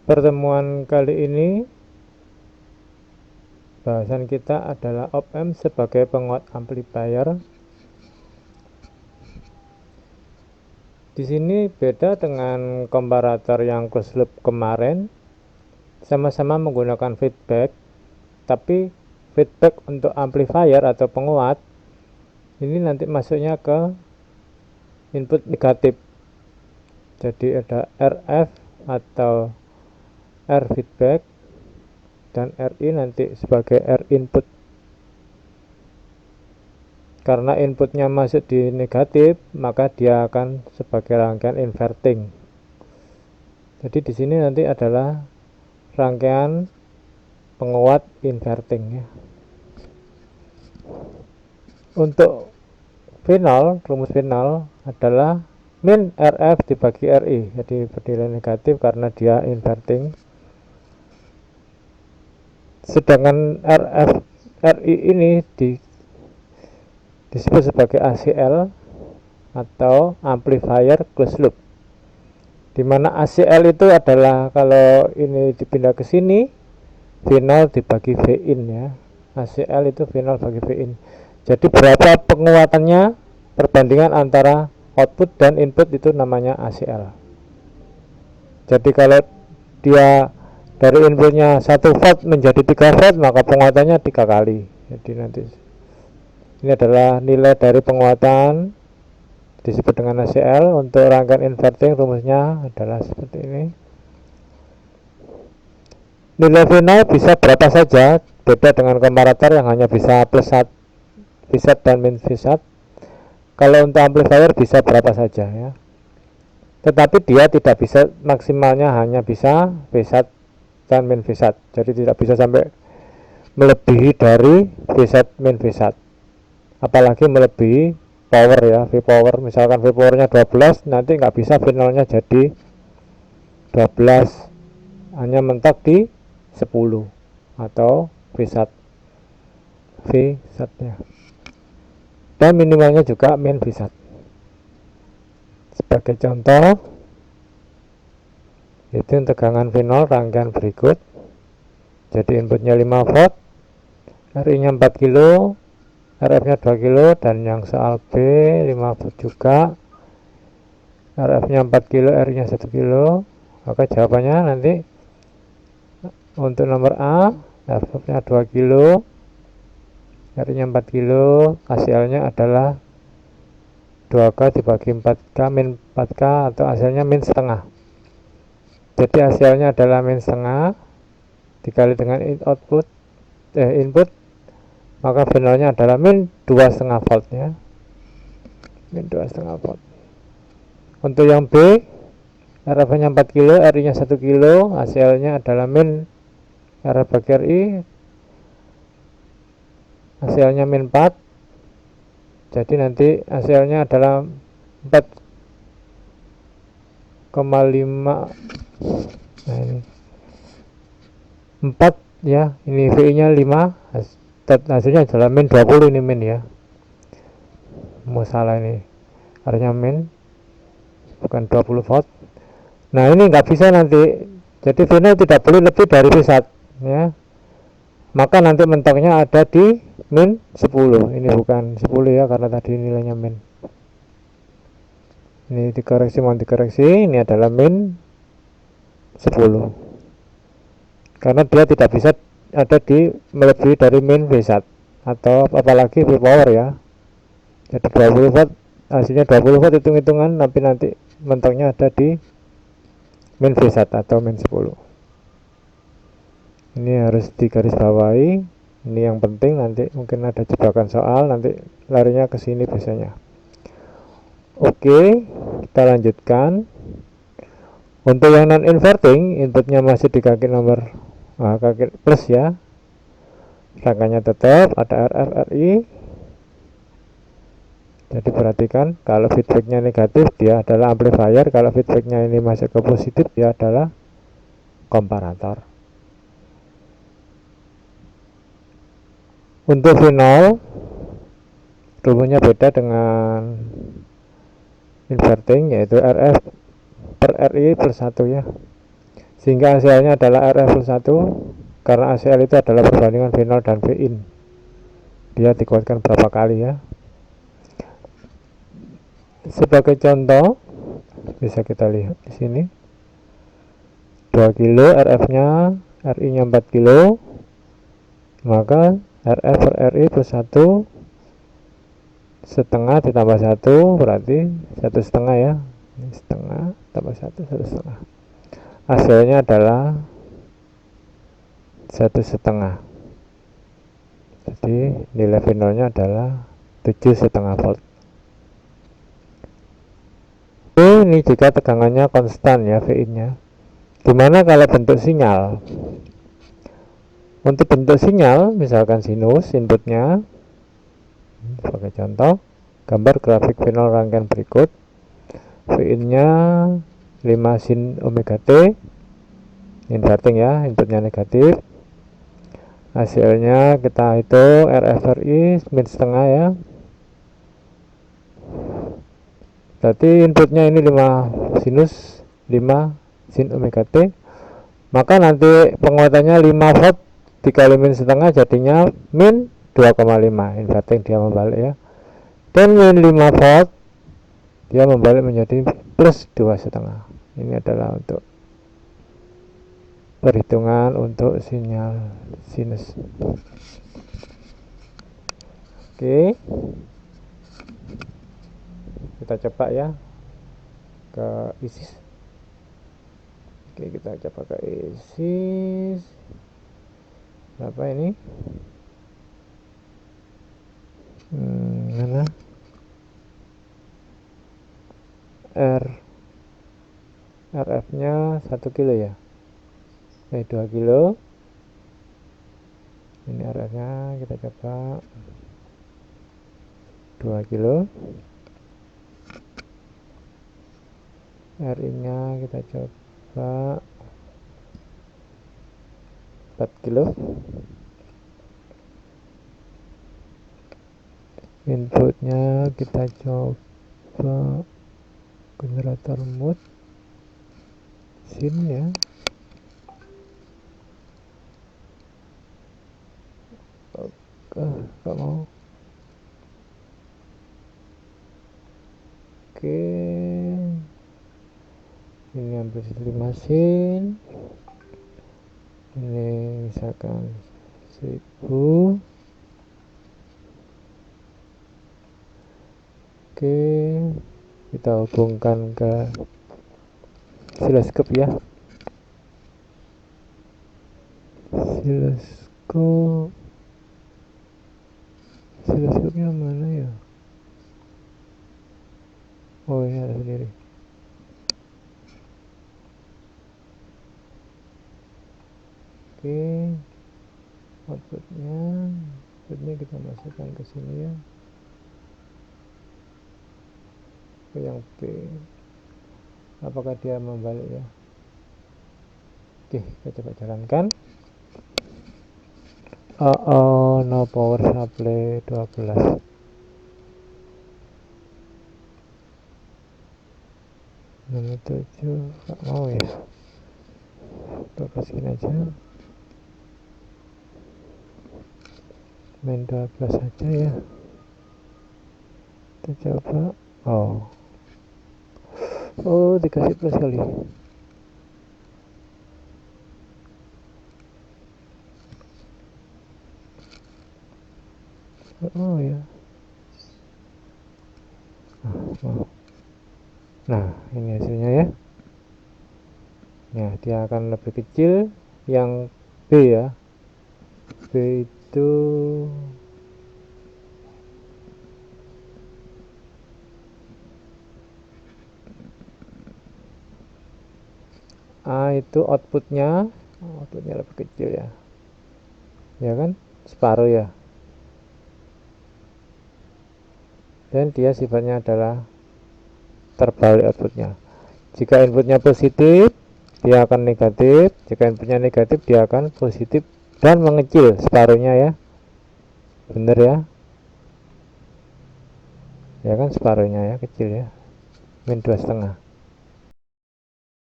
Pertemuan kali ini bahasan kita adalah op-amp sebagai penguat amplifier. Di sini beda dengan komparator yang closed loop kemarin, sama-sama menggunakan feedback, tapi feedback untuk amplifier atau penguat ini nanti masuknya ke input negatif. Jadi ada RF atau R feedback dan RI nanti sebagai R input. Karena inputnya masuk di negatif, maka dia akan sebagai rangkaian inverting. Jadi di sini nanti adalah rangkaian penguat inverting ya. Untuk final, rumus final adalah min RF dibagi RI. Jadi bernilai negatif karena dia inverting. Sedangkan RI ini disebut sebagai ACL atau amplifier closed loop, dimana ACL itu adalah kalau ini dipindah ke sini final dibagi V in ya. ACL itu final bagi V in. Jadi berapa penguatannya, perbandingan antara output dan input itu namanya ACL. Jadi kalau dia dari inputnya 1 volt menjadi 3 volt, maka penguatannya 3 kali. Jadi nanti ini adalah nilai dari penguatan disebut dengan ACL. Untuk rangkaian inverting rumusnya adalah seperti ini. Nilai final bisa berapa saja, beda dengan komparator yang hanya bisa plus Vsat dan min Vsat. Kalau untuk amplifier bisa berapa saja ya, tetapi dia tidak bisa, maksimalnya hanya bisa Vsat dan min Vsat. Jadi tidak bisa sampai melebihi dari Vsat min Vsat, apalagi melebihi power ya, V power. Misalkan V powernya 12, nanti nggak bisa finalnya jadi 12, hanya mentok di 10 atau Vsat nya, dan minimalnya juga min Vsat. Sebagai contoh, itu tegangan final rangkaian berikut. Jadi inputnya 5 volt, RI nya 4 kilo, RF nya 2 kilo, dan yang soal B 5 volt juga, RF nya 4 kilo, RI nya 1 kilo. Maka jawabannya nanti untuk nomor A, RF nya 2 kilo, RI nya 4 kilo, ACL nya adalah 2K dibagi 4K min 4K, atau hasilnya min setengah. Jadi hasilnya adalah min setengah dikali dengan input, maka finalnya adalah min 2,5 volt ya, min 2,5 volt. Untuk yang B, RF nya 4 kilo, RI nya 1 kilo, ACL nya adalah min RF bagi RI, ACL nya min 4. Jadi nanti hasilnya adalah 4,5. Nah ini 4 ya, ini VI nya 5, hasilnya adalah min 20. Ini min ya, mau salah ini, artinya min bukan 20 volt. Nah ini nggak bisa nanti, jadi final tidak boleh lebih dari Vsat ya, maka nanti mentoknya ada di min 10. Ini bukan 10 ya, karena tadi nilainya min. Ini dikoreksi, mau dikoreksi, ini adalah min 10 karena dia tidak bisa ada di melebihi dari min Vsat atau apalagi V power ya. Jadi 20 volt, hasilnya 20 volt hitung-hitungan, tapi nanti mentoknya ada di min Vsat atau min 10. Ini harus digarisbawahi, ini yang penting, nanti mungkin ada jebakan soal, nanti larinya ke sini biasanya. Oke, kita lanjutkan. Untuk yang non inverting, inputnya masih di kaki nomor kaki plus ya, rangkanya tetap ada RF RI. Jadi perhatikan, kalau feedbacknya negatif dia adalah amplifier, kalau feedbacknya ini masuk ke positif dia adalah komparator. Untuk final, rumusnya beda dengan inverting, yaitu RF per RI plus 1 ya. sehingga ACL-nya adalah RF+1, karena ACL itu adalah perbandingan V0 dan Vin. Dia dikuatkan berapa kali ya. Sebagai contoh bisa kita lihat di sini 2 kilo RF-nya, RI-nya 4 kilo, maka RF per RI plus 1 setengah ditambah 1 berarti 1,5 ya. Ini setengah tambah 1, 1,5. Hasilnya adalah 1,5. Jadi nilai V0-nya adalah 7,5 volt. Ini jika tegangannya konstan ya, Vin-nya. Gimana kalau bentuk sinyal? Untuk bentuk sinyal, misalkan sinus inputnya, sebagai contoh, gambar grafik V0 rangkaian berikut. Vin-nya 5 sin omega T, inverting ya, inputnya negatif. Hasilnya kita hitung RFRI min setengah ya. Berarti inputnya ini 5 sinus 5 sin omega T, maka nanti penguatannya 5 volt dikali min setengah jadinya min 2,5, inverting dia membalik ya, dan min 5 volt dia membalik menjadi plus 2,5. Ini adalah untuk perhitungan untuk sinyal sinus. Oke, kita coba ya ke ISIS. Oke, kita coba ke ISIS. Berapa ini? Mana? RF-nya 1 kilo ya. 2 kilo. Ini RF-nya kita coba 2 kilo. RI-nya kita coba 4 kilo. Inputnya kita coba generator mood sin ya. Oke, gak mau. Oke, ini amplitude 5 sin, ini misalkan 1000. Oke, kita hubungkan ke siloskop ya. Siloskopnya mana ya? Oh, ini ada sendiri. Oke, outputnya kita masukkan ke sini ya, ke yang B. Apakah dia membalik ya? Oke, kita coba jalankan. No power supply 12. Nomor 7 gak mau ya, 12 gini aja, main 12 aja ya. Kita coba. Oh dikasih plus kali. Oh ya. Nah, ini hasilnya ya. Nah, dia akan lebih kecil yang B ya. B itu A itu outputnya lebih kecil ya. Ya kan? Separuh ya. Dan dia sifatnya adalah terbalik outputnya. Jika inputnya positif, dia akan negatif. Jika inputnya negatif, dia akan positif dan mengecil separuhnya ya. Bener ya? Ya kan, separuhnya ya, kecil ya, min 2,5.